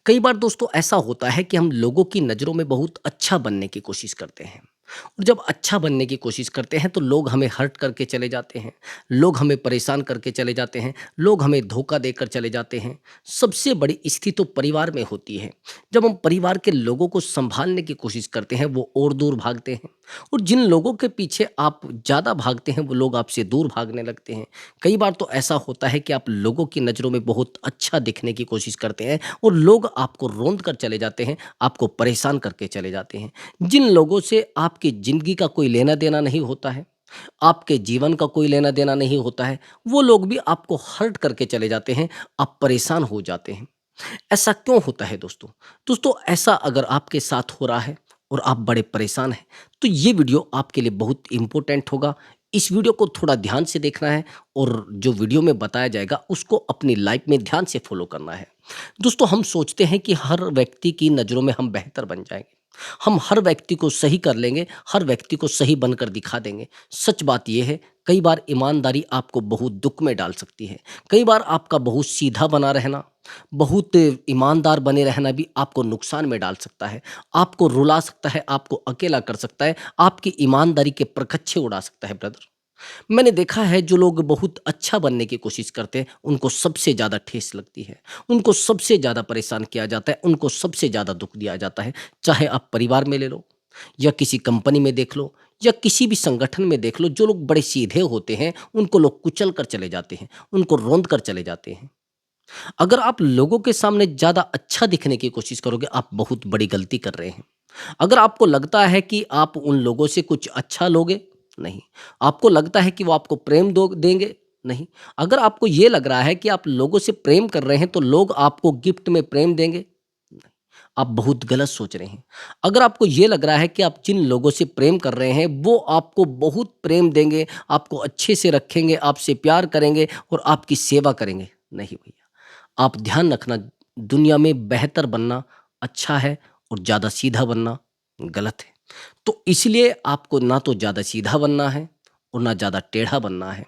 कई बार दोस्तों ऐसा होता है कि हम लोगों की नज़रों में बहुत अच्छा बनने की कोशिश करते हैं और जब अच्छा बनने की कोशिश करते हैं तो लोग हमें हर्ट करके चले जाते हैं। लोग हमें परेशान करके चले जाते हैं। लोग हमें धोखा देकर चले जाते हैं। सबसे बड़ी स्थिति तो परिवार में होती है। जब हम परिवार के लोगों को संभालने की कोशिश करते हैं वो और दूर भागते हैं और जिन लोगों के पीछे आप ज़्यादा भागते हैं वो लोग आपसे दूर भागने लगते हैं। कई बार तो ऐसा होता है कि आप लोगों की नज़रों में बहुत अच्छा दिखने की कोशिश करते हैं और लोग आपको रौंद कर चले जाते हैं, आपको परेशान करके चले जाते हैं। जिन लोगों से आपकी ज़िंदगी का कोई लेना-देना नहीं होता है, आपके जीवन का कोई लेना-देना नहीं होता है, वो लोग भी आपको हर्ट करके चले जाते हैं, आप परेशान हो जाते हैं। ऐसा क्यों होता है दोस्तों? दोस्तों ऐसा अगर आपके साथ हो रहा है और आप बड़े परेशान हैं, तो ये वीडियो आपके लिए बहुत इम्पोर्टेंट होगा। इस वीडियो को थोड़ा ध्यान से देखना है और जो वीडियो में बताया जाएगा उसको अपनी लाइफ में ध्यान से फॉलो करना है। दोस्तों हम सोचते हैं कि हर व्यक्ति की नज़रों में हम बेहतर बन जाएँगे। हम हर व्यक्ति को सही कर लेंगे, हर व्यक्ति को सही बनकर दिखा देंगे। सच बात ये है, कई बार ईमानदारी आपको बहुत दुःख में डाल सकती है। कई बार आपका बहुत सीधा बना रहना, बहुत ईमानदार बने रहना भी आपको नुकसान में डाल सकता है। आपको रुला सकता है, आपको अकेला कर सकता है, आपकी ईमानदारी के परखच्चे उड़ा सकता है ब्रदर। मैंने देखा है जो लोग बहुत अच्छा बनने की कोशिश करते हैं, उनको सबसे ज़्यादा ठेस लगती है। उनको सबसे ज़्यादा परेशान किया जाता है, उनको सबसे ज़्यादा दुःख दिया जाता है। चाहे आप परिवार में ले लो या किसी कंपनी में देख लो या किसी भी संगठन में देख लो, जो लोग बड़े सीधे होते हैं, उनको लोग कुचल कर चले जाते हैं, उनको रौंद कर चले जाते हैं। अगर आप लोगों के सामने ज़्यादा अच्छा दिखने की कोशिश करोगे, आप बहुत बड़ी गलती कर रहे हैं। अगर आपको लगता है कि आप उन लोगों से कुछ अच्छा लोगे, नहीं। आपको लगता है कि वो आपको प्रेम दो देंगे, नहीं। अगर आपको ये लग रहा है कि आप लोगों से प्रेम कर रहे हैं, तो लोग आपको गिफ्ट में प्रेम देंगे, नहीं। आप बहुत गलत सोच रहे हैं। अगर आपको ये लग रहा है कि आप जिन लोगों से प्रेम कर रहे हैं, वो आपको बहुत प्रेम देंगे, आपको अच्छे से रखेंगे, आपसे प्यार करेंगे और आपकी सेवा करेंगे, नहीं भैया। आप ध्यान रखना, दुनिया में बेहतर बनना अच्छा है और ज़्यादा सीधा बनना गलत है। तो इसलिए आपको ना तो ज़्यादा सीधा बनना है और ना ज़्यादा टेढ़ा बनना है।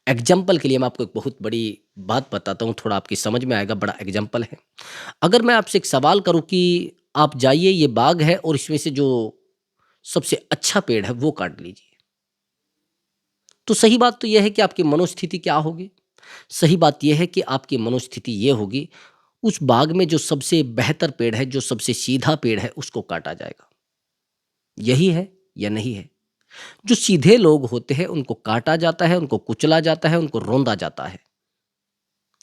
एग्ज़ाम्पल के लिए मैं आपको एक बहुत बड़ी बात बताता हूँ, थोड़ा आपकी समझ में आएगा, बड़ा एग्ज़ाम्पल है। अगर मैं आपसे एक सवाल करूँ कि आप जाइए, ये बाग है और इसमें से जो सबसे अच्छा पेड़ है वो काट लीजिए। तो सही बात तो ये है कि आपकी मनोस्थिति क्या होगी? सही बात ये है कि आपकी मनोस्थिति ये होगी, उस बाग में जो सबसे बेहतर पेड़ है, जो सबसे सीधा पेड़ है, उसको काटा जाएगा। यही है या नहीं है? जो सीधे लोग होते हैं उनको काटा जाता है, उनको कुचला जाता है, उनको रौंदा जाता है।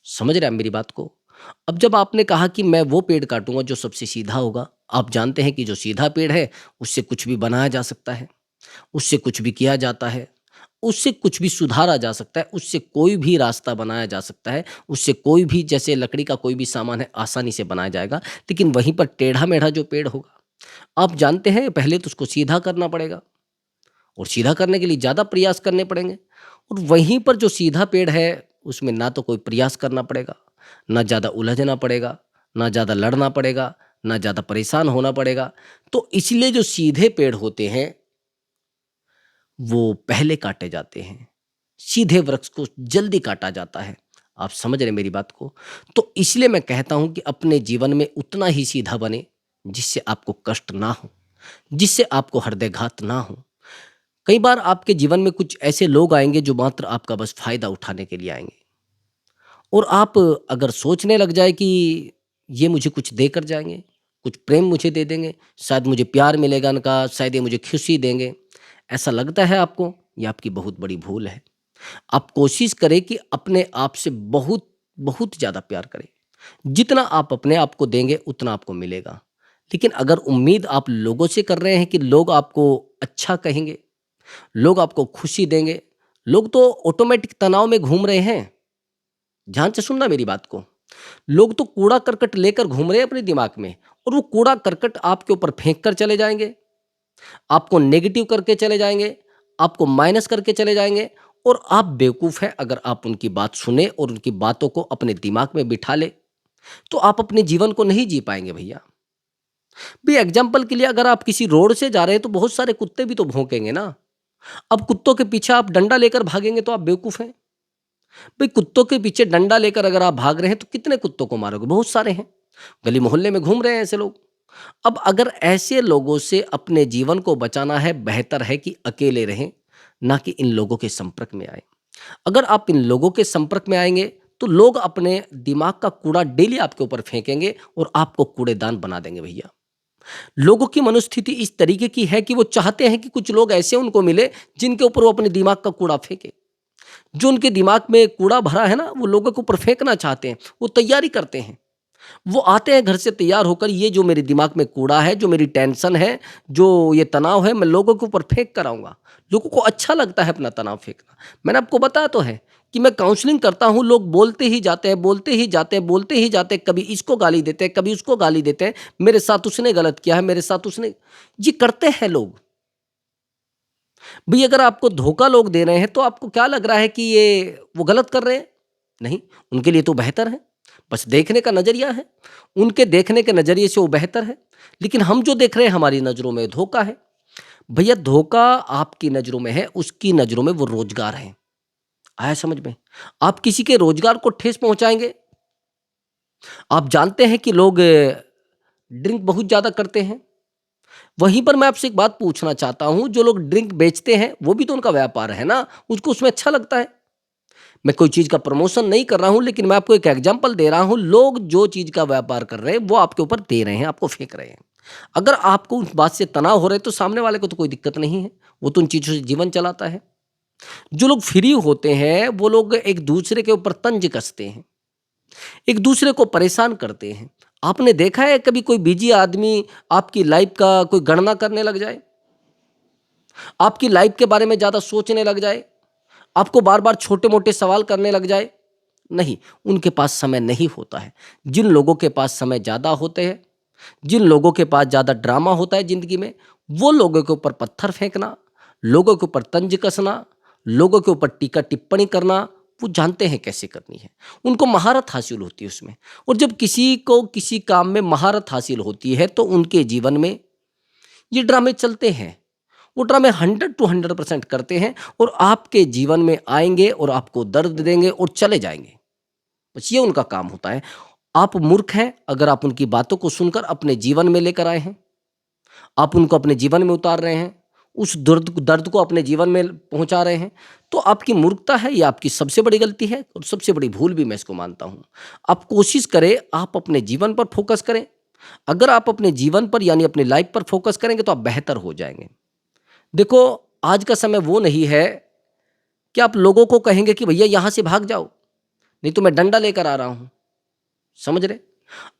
समझ रहे हैं आप मेरी बात को? अब जब आपने कहा कि मैं वो पेड़ काटूँगा जो सबसे सीधा होगा, आप जानते हैं कि जो सीधा पेड़ है, उससे कुछ भी बनाया जा सकता है, उससे कुछ भी किया जाता है, उससे कुछ भी सुधारा जा सकता है, उससे कोई भी रास्ता बनाया जा सकता है, उससे कोई भी, जैसे लकड़ी का कोई भी सामान है, आसानी से बनाया जाएगा। लेकिन वहीं पर टेढ़ा-मेढ़ा जो पेड़ होगा, आप जानते हैं पहले तो उसको सीधा करना पड़ेगा और सीधा करने के लिए ज़्यादा प्रयास करने पड़ेंगे और वहीं पर जो सीधा पेड़ है, उसमें ना तो कोई प्रयास करना पड़ेगा, ना ज़्यादा उलझना पड़ेगा, ना ज़्यादा लड़ना पड़ेगा, ना ज़्यादा परेशान होना पड़ेगा। तो इसलिए जो सीधे पेड़ होते हैं, वो पहले काटे जाते हैं। सीधे वृक्ष को जल्दी काटा जाता है। आप समझ रहे हैं मेरी बात को? तो इसलिए मैं कहता हूँ कि अपने जीवन में उतना ही सीधा बने, जिससे आपको कष्ट ना हो, जिससे आपको हृदयघात ना हो। कई बार आपके जीवन में कुछ ऐसे लोग आएँगे जो मात्र आपका बस फ़ायदा उठाने के लिए आएँगे और आप अगर सोचने लग जाए कि ये मुझे कुछ देकर जाएँगे, कुछ प्रेम मुझे दे देंगे, शायद मुझे प्यार मिलेगा इनका, शायद ये मुझे खुशी देंगे, ऐसा लगता है आपको? ये आपकी बहुत बड़ी भूल है। आप कोशिश करें कि अपने आप से बहुत, बहुत ज़्यादा प्यार करें। जितना आप अपने आप को देंगे, उतना आपको मिलेगा। लेकिन अगर उम्मीद आप लोगों से कर रहे हैं कि लोग आपको अच्छा कहेंगे, लोग आपको खुशी देंगे, लोग तो ऑटोमैटिक तनाव में घूम रहे हैं। ध्यान से सुनना मेरी बात को। लोग तो कूड़ा-करकट लेकर घूम रहे हैं अपने दिमाग में और वो कूड़ा-करकट आपके ऊपर फेंक कर चले जाएँगे, आपको नेगेटिव करके चले जाएँगे, आपको माइनस करके चले जाएँगे और आप बेवकूफ़ हैं अगर आप उनकी बात सुने और उनकी बातों को अपने दिमाग में बिठा लें, तो आप अपने जीवन को नहीं जी पाएँगे भैया। भई एग्ज़ाम्पल के लिए अगर आप किसी रोड से जा रहे हैं तो बहुत सारे कुत्ते भी तो भौंकेंगे ना। अब कुत्तों के पीछे आप डंडा लेकर भागेंगे तो आप बेवकूफ़ हैं। भई कुत्तों के पीछे डंडा लेकर अगर आप भाग रहे हैं तो कितने कुत्तों को मारोगे? बहुत सारे हैं। गली मोहल्ले में घूम रहे हैं ऐसे लोग। अब अगर ऐसे लोगों से अपने जीवन को बचाना है, बेहतर है कि अकेले रहें, ना कि इन लोगों के संपर्क में आएँ। अगर आप इन लोगों के संपर्क में आएँगे, तो लोग अपने दिमाग का कूड़ा डेली आपके ऊपर फेंकेंगे और आपको कूड़ेदान बना देंगे भैया। लोगों की मनोस्थिति इस तरीके की है कि वो चाहते हैं कि कुछ लोग ऐसे उनको मिले, जिनके ऊपर वो अपने दिमाग का कूड़ा फेंके। जो उनके दिमाग में कूड़ा भरा है ना, वो लोगों के ऊपर फेंकना चाहते हैं, वो तैयारी करते हैं। वो आते हैं घर से तैयार होकर, ये जो मेरे दिमाग में कूड़ा है, जो मेरी टेंशन है, जो ये तनाव है, मैं लोगों के ऊपर फेंक कर आऊँगा। लोगों को अच्छा लगता है अपना तनाव फेंकना। मैंने आपको बताया तो है कि मैं काउंसलिंग करता हूँ, लोग बोलते ही जाते हैं, बोलते ही जाते हैं, बोलते ही जाते हैं, कभी इसको गाली देते हैं, कभी उसको गाली देते हैं, मेरे साथ उसने गलत किया है, मेरे साथ उसने ये करते हैं लोग। भई अगर आपको धोखा लोग दे रहे हैं, तो आपको क्या लग रहा है कि ये वो गलत कर रहे हैं? नहीं, उनके लिए तो बेहतर है। बस देखने का नज़रिया है। उनके देखने के नज़रिए से वो बेहतर है। लेकिन हम जो देख रहे हैं हमारी नज़रों में धोखा है। भैया धोखा आपकी नज़रों में है, उसकी नज़रों में वो रोज़गार है। आया समझ में? आप किसी के रोज़गार को ठेस पहुँचाएँगे। आप जानते हैं कि लोग ड्रिंक बहुत ज़्यादा करते हैं। वहीं पर मैं आपसे एक बात पूछना चाहता हूँ, जो लोग ड्रिंक बेचते हैं, वो भी तो उनका व्यापार है ना, उसको उसमें अच्छा लगता है। मैं कोई चीज़ का प्रमोशन नहीं कर रहा हूँ, लेकिन मैं आपको एक एग्ज़ाम्पल दे रहा हूँ, लोग जो चीज़ का व्यापार कर रहे हैं, वो आपके ऊपर दे रहे हैं, आपको फेंक रहे हैं। अगर आपको उस बात से तनाव हो रहा है, तो सामने वाले को तो कोई दिक्कत नहीं है, वो तो उन चीज़ों से जीवन चलाता है। जो लोग फ्री होते हैं, वो लोग एक-दूसरे के ऊपर तंज कसते हैं, एक-दूसरे को परेशान करते हैं। आपने देखा है कभी कोई बिज़ी आदमी आपकी लाइफ़ का कोई गणना करने लग जाए? आपकी लाइफ़ के बारे में ज़्यादा सोचने लग जाए? आपको बार-बार छोटे-मोटे सवाल करने लग जाए? नहीं, उनके पास समय नहीं होता है। जिन लोगों के पास समय ज़्यादा होते हैं, जिन लोगों के पास ज़्यादा ड्रामा होता है ज़िंदगी में, वो लोगों के ऊपर पत्थर फेंकना, लोगों के ऊपर तंज कसना, लोगों के ऊपर टीका-टिप्पणी करना, वो जानते हैं कैसे करनी है। उनको महारत हासिल होती है उसमें। और जब किसी को किसी काम में महारत हासिल होती है, तो उनके जीवन में ये ड्रामे चलते हैं। वो ड्रामे 100 टू 100% करते हैं और आपके जीवन में आएँगे और आपको दर्द देंगे और चले जाएँगे। बस ये उनका काम होता है। आप मूर्ख हैं अगर आप उनकी बातों को सुनकर अपने जीवन में लेकर आए हैं। आप उनको अपने जीवन में उतार रहे हैं। उस दर्द दर्द को अपने जीवन में पहुँचा रहे हैं। तो आपकी मूर्खता है, ये आपकी सबसे बड़ी गलती है और सबसे बड़ी भूल भी मैं इसको मानता हूँ। आप कोशिश करें, आप अपने जीवन पर फ़ोकस करें। अगर आप अपने जीवन पर यानी अपनी लाइफ़ पर फ़ोकस करेंगे तो आप बेहतर हो जाएँगे। देखो, आज का समय वो नहीं है कि आप लोगों को कहेंगे कि भैया यहाँ से भाग जाओ, नहीं तो मैं डंडा लेकर आ रहा हूँ। समझ रहे?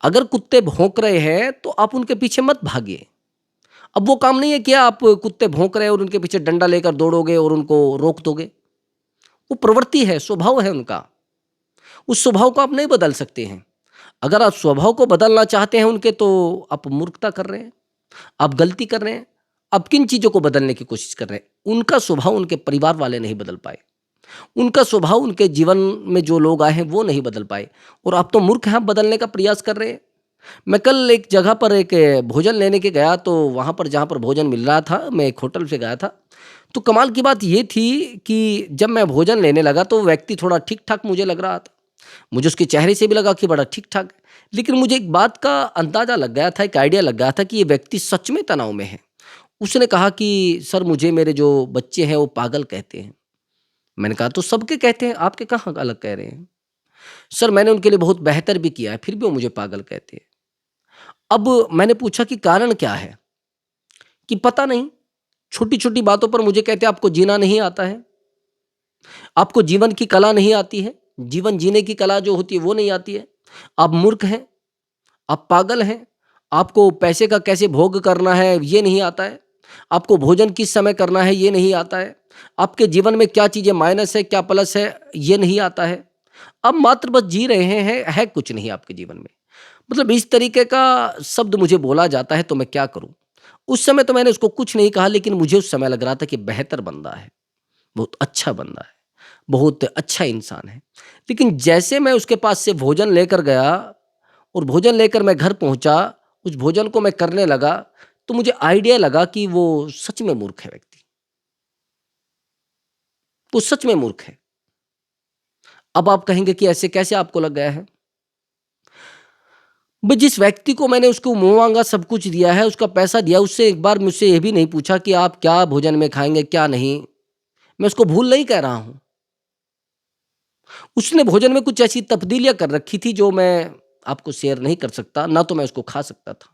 अगर कुत्ते भौंक रहे हैं तो आप उनके पीछे मत भागिए। अब वो काम नहीं है कि आप कुत्ते भौंक रहे हैं और उनके पीछे डंडा लेकर दौड़ोगे और उनको रोक दोगे। वो प्रवृत्ति है, स्वभाव है उनका। उस स्वभाव को आप नहीं बदल सकते हैं। अगर आप स्वभाव को बदलना चाहते हैं उनके, तो आप मूर्खता कर रहे हैं, आप गलती कर रहे हैं। आप किन चीज़ों को बदलने की कोशिश कर रहे हैं? उनका स्वभाव उनके परिवार वाले नहीं बदल पाए। उनका स्वभाव उनके जीवन में जो लोग आए हैं वो नहीं बदल पाए और आप तो मूर्ख हैं, आप बदलने का प्रयास कर रहे हैं। मैं कल एक जगह पर एक भोजन लेने के गया, तो वहाँ पर जहाँ पर भोजन मिल रहा था, मैं एक होटल पे गया था। तो कमाल की बात ये थी कि जब मैं भोजन लेने लगा तो व्यक्ति थोड़ा ठीक-ठाक मुझे लग रहा था। मुझे उसके चेहरे से भी लगा कि बड़ा ठीक-ठाक है। लेकिन मुझे एक बात का अंदाज़ा लग गया था, एक आइडिया लग गया था कि ये व्यक्ति सच में तनाव में है। उसने कहा कि सर, मुझे मेरे जो बच्चे हैं वो पागल कहते हैं। मैंने कहा तो सबके कहते हैं, आपके कहाँ अलग कह रहे हैं? सर, मैंने उनके लिए बहुत बेहतर भी किया है, फिर भी वो मुझे पागल कहते हैं। अब मैंने पूछा कि कारण क्या है? कि पता नहीं, छोटी-छोटी बातों पर मुझे कहते हैं आपको जीना नहीं आता है, आपको जीवन की कला नहीं आती है, जीवन जीने की कला जो होती है वो नहीं आती है, आप मूर्ख हैं, आप पागल हैं, आपको पैसे का कैसे भोग करना है ये नहीं आता है, आपको भोजन किस समय करना है ये नहीं आता है, आपके जीवन में क्या चीज़ें माइनस है, क्या प्लस है ये नहीं आता है। आप मात्र बस जी रहे हैं, है कुछ नहीं आपके जीवन में। मतलब इस तरीके का शब्द मुझे बोला जाता है तो मैं क्या करूँ? उस समय तो मैंने उसको कुछ नहीं कहा, लेकिन मुझे उस समय लग रहा था कि बेहतर बंदा है, बहुत अच्छा बंदा है, बहुत अच्छा इंसान है। लेकिन जैसे मैं उसके पास से भोजन लेकर गया और भोजन लेकर मैं घर पहुँचा, उस भोजन को मैं करने लगा, तो मुझे आइडिया लगा कि वो सच में मूर्ख है व्यक्ति, वो सच में मूर्ख है। अब आप कहेंगे कि ऐसे कैसे आपको लग गया है? भाई जिस व्यक्ति को मैंने उसको मुँह माँगा सब कुछ दिया है, उसका पैसा दिया, उससे एक बार मुझसे ये भी नहीं पूछा कि आप क्या भोजन में खाएँगे, क्या नहीं? मैं उसको भूल नहीं कह रहा हूँ। उसने भोजन में कुछ ऐसी तब्दीलियाँ कर रखी थी जो मैं आपको शेयर नहीं कर सकता, ना तो मैं उसको खा सकता था।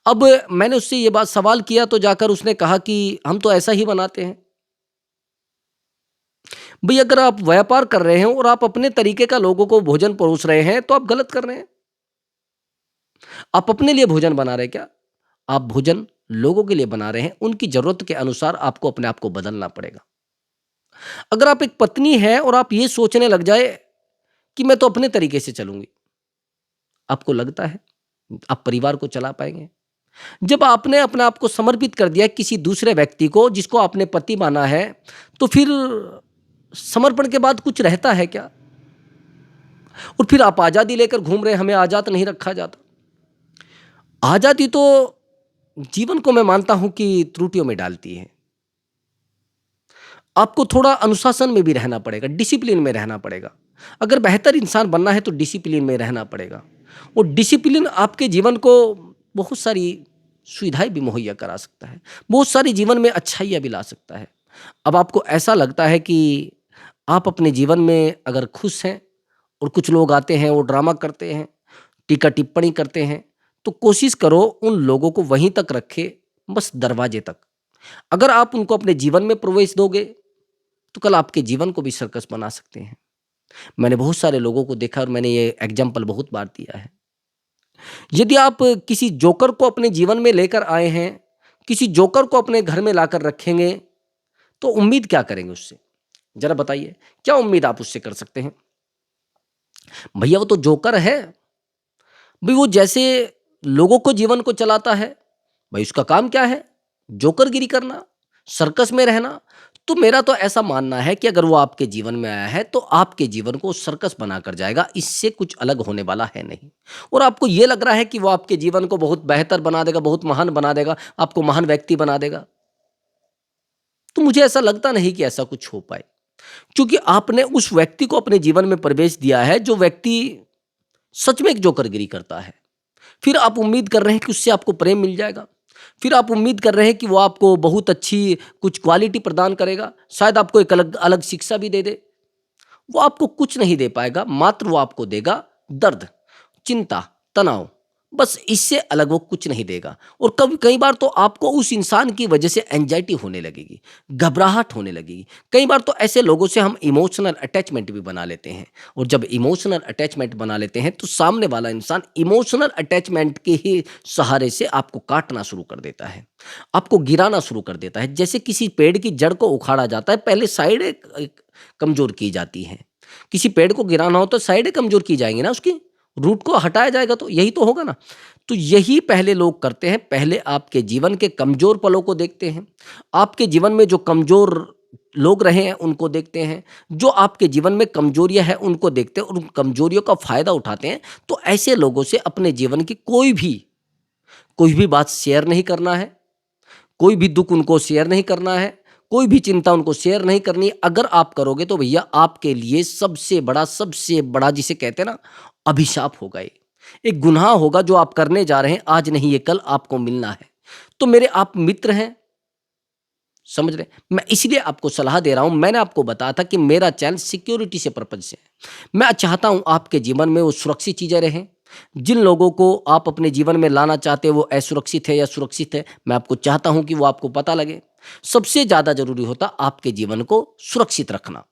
अब मैंने उससे ये बात सवाल किया तो जाकर उसने कहा कि हम तो ऐसा ही बनाते हैं। भई अगर आप व्यापार कर रहे हैं और आप अपने तरीके का लोगों को भोजन परोस रहे हैं, तो आप गलत कर रहे हैं। आप अपने लिए भोजन बना रहे हैं क्या? आप भोजन लोगों के लिए बना रहे हैं, उनकी ज़रूरत के अनुसार आपको अपने आप को बदलना पड़ेगा। अगर आप एक पत्नी हैं और आप ये सोचने लग जाए कि मैं तो अपने तरीके से चलूँगी, आपको लगता है आप परिवार को चला पाएँगे? जब आपने अपने आप को समर्पित कर दिया किसी दूसरे व्यक्ति को जिसको आपने पति माना है, तो फिर समर्पण के बाद कुछ रहता है क्या? और फिर आप आज़ादी लेकर घूम रहे हैं, हमें आज़ाद नहीं रखा जाता। आज़ादी तो जीवन को मैं मानता हूँ कि त्रुटियों में डालती है। आपको थोड़ा अनुशासन में भी रहना पड़ेगा, डिसिप्लिन में रहना पड़ेगा। अगर बेहतर इंसान बनना है तो डिसिप्लिन में रहना पड़ेगा। और डिसिप्लिन आपके जीवन को बहुत सारी सुविधाएँ भी मुहैया करा सकता है। बहुत सारी जीवन में अच्छाइयाँ भी ला सकता है। अब आपको ऐसा लगता है कि आप अपने जीवन में अगर खुश हैं और कुछ लोग आते हैं वो ड्रामा करते हैं, टीका-टिप्पणी करते हैं, तो कोशिश करो उन लोगों को वहीं तक रखें, बस दरवाजे तक। अगर आप उनको अपने जीवन में प्रवेश दोगे, तो कल आपके जीवन को भी सर्कस बना सकते हैं। मैंने बहुत सारे लोगों को देखा और मैंने ये एग्ज़ाम्पल बहुत बार दिया है। यदि आप किसी जोकर को अपने जीवन में लेकर आए हैं, किसी जोकर को अपने घर में लाकर रखेंगे, तो उम्मीद क्या करेंगे उससे? ज़रा बताइए, क्या उम्मीद आप उससे कर सकते हैं? भैया वो तो जोकर है। भई वो जैसे लोगों को जीवन को चलाता है, भई उसका काम क्या है? जोकरगिरी करना, सर्कस में रहना। तो मेरा तो ऐसा मानना है कि अगर वो आपके जीवन में आया है, तो आपके जीवन को सर्कस बनाकर जाएगा, इससे कुछ अलग होने वाला है नहीं। और आपको ये लग रहा है कि वो आपके जीवन को बहुत बेहतर बना देगा, बहुत महान बना देगा, आपको महान व्यक्ति बना देगा। तो मुझे ऐसा लगता नहीं कि ऐसा कुछ हो पाए, क्योंकि आपने उस व्यक्ति को अपने जीवन में प्रवेश दिया है, जो व्यक्ति सच में एक जोकरगिरी करता है। फिर आप उम्मीद कर रहे हैं कि उससे आपको प्रेम मिल जाएगा। फिर आप उम्मीद कर रहे हैं कि वो आपको बहुत अच्छी कुछ क्वालिटी प्रदान करेगा, शायद आपको एक अलग अलग शिक्षा भी दे दे। वो आपको कुछ नहीं दे पाएगा, मात्र वो आपको देगा दर्द, चिंता, तनाव। बस इससे अलग वो कुछ नहीं देगा। और कभी कई बार तो आपको उस इंसान की वजह से एंग्जायटी होने लगेगी, घबराहट होने लगेगी। कई बार तो ऐसे लोगों से हम इमोशनल अटैचमेंट भी बना लेते हैं। और जब इमोशनल अटैचमेंट बना लेते हैं तो सामने वाला इंसान इमोशनल अटैचमेंट के ही सहारे से आपको काटना शुरू कर देता है, आपको गिराना शुरू कर देता है। जैसे किसी पेड़ की जड़ को उखाड़ा जाता है, पहले साइडें कमज़ोर की जाती हैं। किसी पेड़ को गिराना हो तो साइडें कमज़ोर की जाएँगी ना उसकी, रूट को हटाया जाएगा, तो यही तो होगा ना। तो यही पहले लोग करते हैं, पहले आपके जीवन के कमज़ोर पलों को देखते हैं। आपके जीवन में जो कमज़ोर लोग रहे हैं उनको देखते हैं, जो आपके जीवन में कमज़ोरियाँ हैं उनको देखते हैं और उन कमज़ोरियों का फ़ायदा उठाते हैं। तो ऐसे लोगों से अपने जीवन की कोई भी बात शेयर नहीं करना है, कोई भी दुःख उनको शेयर नहीं करना है, कोई भी चिंता उनको शेयर नहीं करनी है। अगर आप करोगे तो भैया आपके लिए सबसे बड़ा जिसे कहते हैं ना अभिशाप होगा ये। एक गुनाह होगा जो आप करने जा रहे हैं, आज नहीं ये कल आपको मिलना है। तो मेरे आप मित्र हैं, समझ रहे हैं? मैं इसलिए आपको सलाह दे रहा हूँ, मैंने आपको बताया था कि मेरा चैनल सिक्योरिटी से पर्पज़ से है। मैं चाहता हूँ आपके जीवन में वो सुरक्षित चीज़ें रहें। जिन लोगों को आप अपने जीवन में लाना चाहते हो वो असुरक्षित है या सुरक्षित है, मैं आपको चाहता हूँ कि वो आपको पता लगे। सबसे ज़्यादा ज़रूरी होता आपके जीवन को सुरक्षित रखना।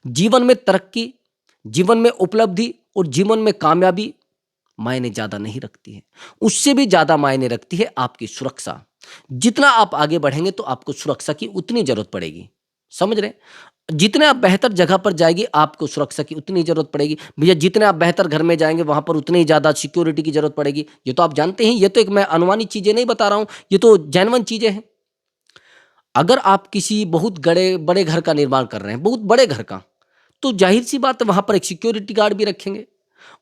जीवन में तरक्की, जीवन में उपलब्धि और जीवन में कामयाबी मायने ज़्यादा नहीं रखती है। उससे भी ज़्यादा मायने रखती है आपकी सुरक्षा। जितना आप आगे बढ़ेंगे तो आपको सुरक्षा की उतनी ज़रूरत पड़ेगी। समझ रहे हैं? जितने आप बेहतर जगह पर जाएँगे आपको सुरक्षा की उतनी ज़रूरत पड़ेगी। भैया जितने आप बेहतर घर में जाएँगे वहाँ पर उतनी ही ज़्यादा सिक्योरिटी की ज़रूरत पड़ेगी। ये तो आप जानते हैं, ये तो एक मैं अनुमानित चीज़ें नहीं बता रहा हूँ, ये तो जेन्युइन चीज़ें हैं। अगर आप किसी बहुत बड़े घर का निर्माण कर रहे हैं, बहुत बड़े घर का, तो ज़ाहिर-सी बात है वहाँ पर एक सिक्योरिटी गार्ड भी रखेंगे।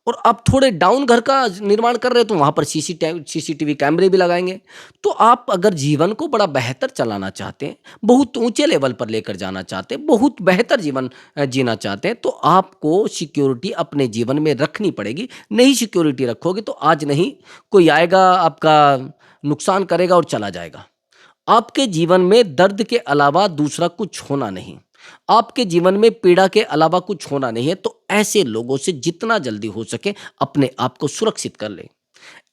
और आप थोड़े डाउन घर का निर्माण कर रहे हो तो वहाँ पर सीसीटीवी कैमरे भी लगाएँगे। तो आप अगर जीवन को बड़ा बेहतर चलाना चाहते हैं, बहुत ऊँचे लेवल पर लेकर जाना चाहते हैं, बहुत बेहतर जीवन जीना चाहते हैं, तो आपको सिक्योरिटी अपने जीवन में रखनी पड़ेगी। नहीं सिक्योरिटी रखोगे तो आज नहीं, कोई आएगा आपका नुकसान करेगा और चला जाएगा। आपके जीवन में दर्द के अलावा दूसरा कुछ होना नहीं। आपके जीवन में पीड़ा के अलावा कुछ होना नहीं है, तो ऐसे लोगों से जितना जल्दी हो सके अपने आप को सुरक्षित कर लें।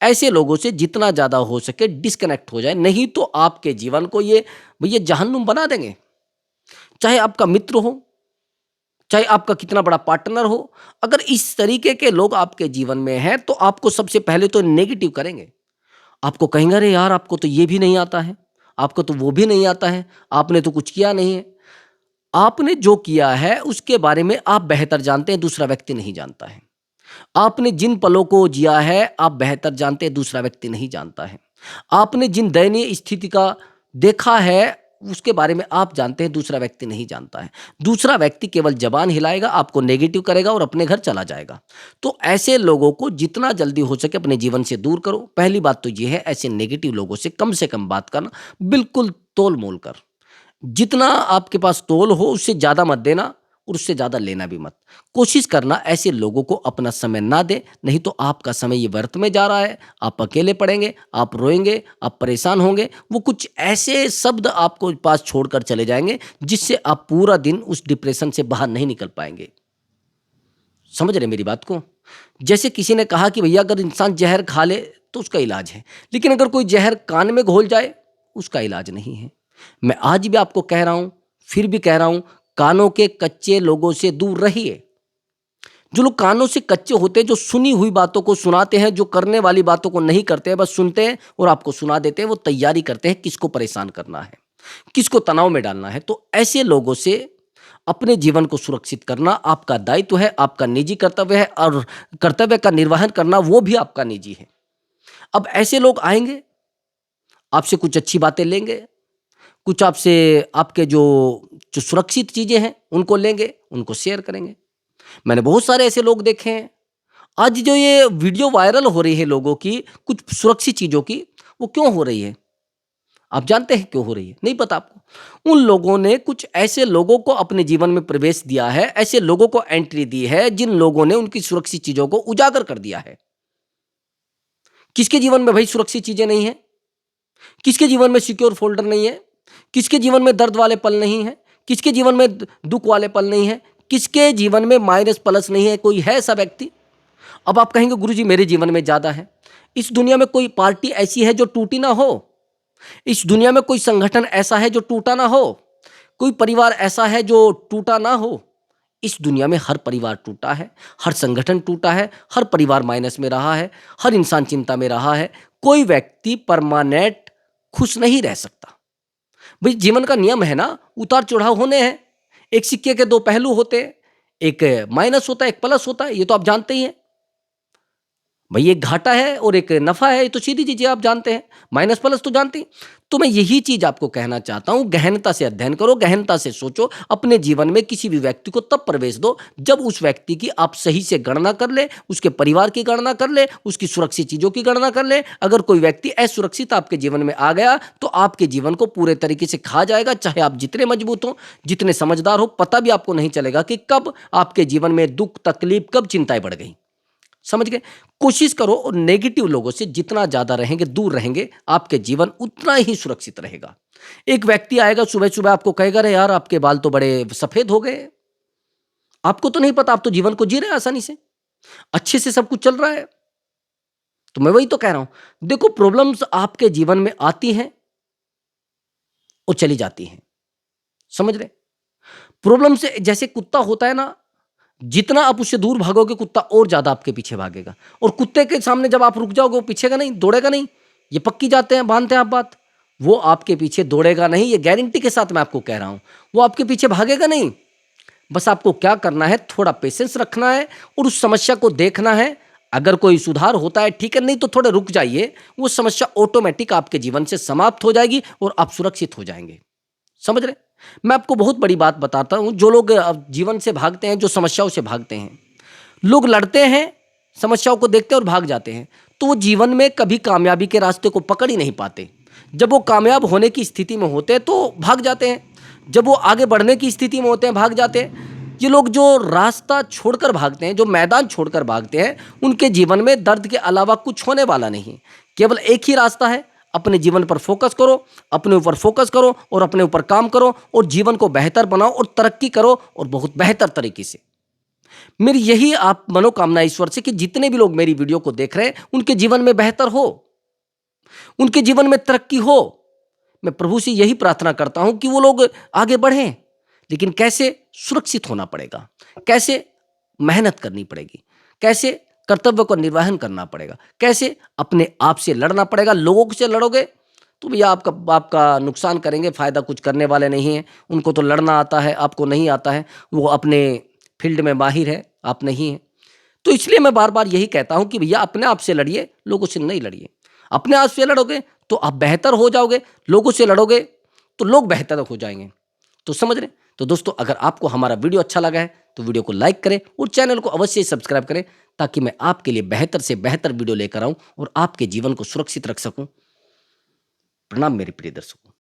ऐसे लोगों से जितना ज़्यादा हो सके डिस्कनेक्ट हो जाए, नहीं तो आपके जीवन को ये भैया जहन्नुम बना देंगे। चाहे आपका मित्र हो, चाहे आपका कितना बड़ा पार्टनर हो, अगर इस तरीके के लोग आपके जीवन में हैं, तो आपको सबसे पहले तो नेगेटिव करेंगे। आपको कहेंगे, अरे यार आपको तो ये भी नहीं आता है, आपको तो वो भी नहीं आता है, आपने तो कुछ किया नहीं है। आपने जो किया है उसके बारे में आप बेहतर जानते हैं, दूसरा व्यक्ति नहीं जानता है। आपने जिन पलों को जिया है आप बेहतर जानते हैं, दूसरा व्यक्ति नहीं जानता है। आपने जिन दयनीय स्थिति का देखा है उसके बारे में आप जानते हैं, दूसरा व्यक्ति नहीं जानता है। दूसरा व्यक्ति केवल जबान हिलाएगा, आपको नेगेटिव करेगा और अपने घर चला जाएगा। तो ऐसे लोगों को जितना जल्दी हो सके अपने जीवन से दूर करो। पहली बात तो ये है, ऐसे नेगेटिव लोगों से कम बात करना, बिल्कुल तोल-मोल कर। जितना आपके पास तोल हो उससे ज़्यादा मत देना और उससे ज़्यादा लेना भी मत। कोशिश करना ऐसे लोगों को अपना समय ना दें, नहीं तो आपका समय ये व्यर्थ में जा रहा है। आप अकेले पड़ेंगे, आप रोएँगे, आप परेशान होंगे। वो कुछ ऐसे शब्द आपको पास छोड़कर चले जाएँगे जिससे आप पूरा दिन उस डिप्रेशन से बाहर नहीं निकल पाएँगे। समझ रहे हैं मेरी बात को? जैसे किसी ने कहा कि भैया अगर इंसान जहर खा ले तो उसका इलाज है, लेकिन अगर कोई जहर कान में घोल जाए उसका इलाज नहीं है। मैं आज भी आपको कह रहा हूँ, फिर भी कह रहा हूँ, कानों के कच्चे लोगों से दूर रहिए। जो लोग कानों से कच्चे होते हैं, जो सुनी हुई बातों को सुनाते हैं, जो करने वाली बातों को नहीं करते हैं, बस सुनते हैं और आपको सुना देते हैं, वो तैयारी करते हैं किसको परेशान करना है, किसको तनाव में डालना है। तो ऐसे लोगों से अपने जीवन को सुरक्षित करना आपका दायित्व है, आपका निजी कर्तव्य है और कर्तव्य का निर्वहन करना वो भी आपका निजी है। अब ऐसे लोग आएँगे, आपसे कुछ अच्छी बातें लेंगे, कुछ आपसे आपके जो सुरक्षित चीज़ें हैं, उनको लेंगे, उनको शेयर करेंगे। मैंने बहुत सारे ऐसे लोग देखे हैं। आज जो ये वीडियो वायरल हो रही है लोगों की, कुछ सुरक्षित चीज़ों की, वो क्यों हो रही है? आप जानते हैं क्यों हो रही है? नहीं पता आपको? उन लोगों ने कुछ ऐसे लोगों को अपने जीवन में प्रवेश दिया है, ऐसे लोगों को एंट्री दी है, जिन लोगों ने उनकी सुरक्षित चीज़ों को उजागर कर दिया है। किसके जीवन में भई सुरक्षित चीज़ें नहीं हैं? किसके जीवन में सिक्योर फ़ोल्डर नहीं है? किसके जीवन में दर्द वाले पल नहीं हैं? किसके जीवन में दुःख वाले पल नहीं हैं? किसके जीवन में माइनस प्लस नहीं है? कोई है ऐसा व्यक्ति? अब आप कहेंगे गुरुजी मेरे जीवन में ज़्यादा है। इस दुनिया में कोई पार्टी ऐसी है जो टूटी ना हो? इस दुनिया में कोई संगठन ऐसा है जो टूटा ना हो? कोई परिवार ऐसा है जो टूटा ना हो? इस दुनिया में हर परिवार टूटा है, हर संगठन टूटा है, हर परिवार माइनस में रहा है, हर इंसान चिंता में रहा है। कोई व्यक्ति परमानेंट खुश नहीं रह सकता। भाई जीवन का नियम है ना, उतार चढ़ाव होने हैं। एक सिक्के के दो पहलू होते हैं, एक माइनस होता है, एक प्लस होता है, ये तो आप जानते ही हैं। भई एक घाटा है और एक नफ़ा है, ये तो सीधी चीज़ें आप जानते हैं, माइनस प्लस तो जानते ही। तो मैं यही चीज़ आपको कहना चाहता हूँ, गहनता से अध्ययन करो, गहनता से सोचो, अपने जीवन में किसी भी व्यक्ति को तब प्रवेश दो, जब उस व्यक्ति की आप सही से गणना कर लें, उसके परिवार की गणना कर लें, उसकी सुरक्षित चीज़ों की गणना कर लें। अगर कोई व्यक्ति असुरक्षित आपके जीवन में आ गया, तो आपके जीवन को पूरे तरीके से खा जाएगा, चाहे आप जितने मजबूत हों, जितने समझदार हो, पता भी आपको नहीं चलेगा कि कब आपके जीवन में दुःख, तकलीफ, कब चिंताएँ बढ़ गईं। समझ गए? कोशिश करो और नेगेटिव लोगों से जितना ज़्यादा रहेंगे, दूर रहेंगे, आपके जीवन उतना ही सुरक्षित रहेगा। एक व्यक्ति आएगा सुबह-सुबह आपको कहेगा, "अरे यार, आपके बाल तो बड़े सफ़ेद हो गए।" आपको तो नहीं पता, आप तो जीवन को जी रहे हैं आसानी से, अच्छे से सब कुछ चल रहा है। तो मैं वही तो कह रहा हूँ, देखो प्रॉब्लम्स आपके जीवन में आती हैं और चली जाती हैं। समझ रहे? प्रॉब्लम से जैसे कुत्ता होता है ना, जितना आप उससे दूर भागोगे कुत्ता और ज़्यादा आपके पीछे भागेगा और कुत्ते के सामने जब आप रुक जाओगे वो पीछेगा नहीं, दौड़ेगा नहीं। ये पक्की जाते हैं बाँधते हैं आप बात। वो आपके पीछे दौड़ेगा नहीं, ये गारंटी के साथ मैं आपको कह रहा हूँ। वो आपके पीछे भागेगा नहीं। बस आपको क्या करना है, थोड़ा पेशेंस रखना है और उस समस्या को देखना है। अगर कोई सुधार होता है ठीक है, नहीं तो थोड़े रुक जाइए। वो समस्या ऑटोमेटिक आपके जीवन से समाप्त हो जाएगी और आप सुरक्षित हो जाएँगे। समझ रहे? मैं आपको बहुत बड़ी बात बताता हूँ, जो लोग जीवन से भागते हैं, जो समस्याओं से भागते हैं, लोग लड़ते हैं समस्याओं को देखते हैं और भाग जाते हैं, तो वो जीवन में कभी कामयाबी के रास्ते को पकड़ ही नहीं पाते। जब वो कामयाब होने की स्थिति में होते हैं तो भाग जाते हैं, जब वो आगे बढ़ने की स्थिति में होते हैं भाग जाते हैं। ये लोग जो रास्ता छोड़कर भागते हैं, जो मैदान छोड़कर भागते हैं, उनके जीवन में दर्द के अलावा कुछ होने वाला नहीं। केवल एक ही रास्ता है, अपने जीवन पर फोकस करो, अपने ऊपर फोकस करो और अपने ऊपर काम करो और जीवन को बेहतर बनाओ और तरक्की करो और बहुत बेहतर तरीके से। मेरी यही आप मनोकामना ईश्वर से कि जितने भी लोग मेरी वीडियो को देख रहे हैं उनके जीवन में बेहतर हो, उनके जीवन में तरक्की हो। मैं प्रभु से यही प्रार्थना करता हूं कि वो लोग आगे बढ़ें, लेकिन कैसे? सुरक्षित होना पड़ेगा, कैसे? मेहनत करनी पड़ेगी, कैसे? कर्तव्य को निर्वहन करना पड़ेगा, कैसे? अपने आप से लड़ना पड़ेगा। लोगों से लड़ोगे तो भैया आपका आपका नुकसान करेंगे, फायदा कुछ करने वाले नहीं हैं। उनको तो लड़ना आता है, आपको नहीं आता है। वो अपने फील्ड में माहिर है, आप नहीं हैं। तो इसलिए मैं बार बार यही कहता हूं कि भैया अपने आप से लड़िए, लोगों से नहीं लड़िए। अपने आप से लड़ोगे तो आप बेहतर हो जाओगे, लोगों से लड़ोगे तो लोग बेहतर हो जाएंगे। तो समझ रहे? तो दोस्तों, अगर आपको हमारा वीडियो अच्छा लगा है तो वीडियो को लाइक करें और चैनल को अवश्य सब्सक्राइब करें, ताकि मैं आपके लिए बेहतर से बेहतर वीडियो लेकर आऊं और आपके जीवन को सुरक्षित रख सकूं। प्रणाम मेरे प्रिय दर्शकों।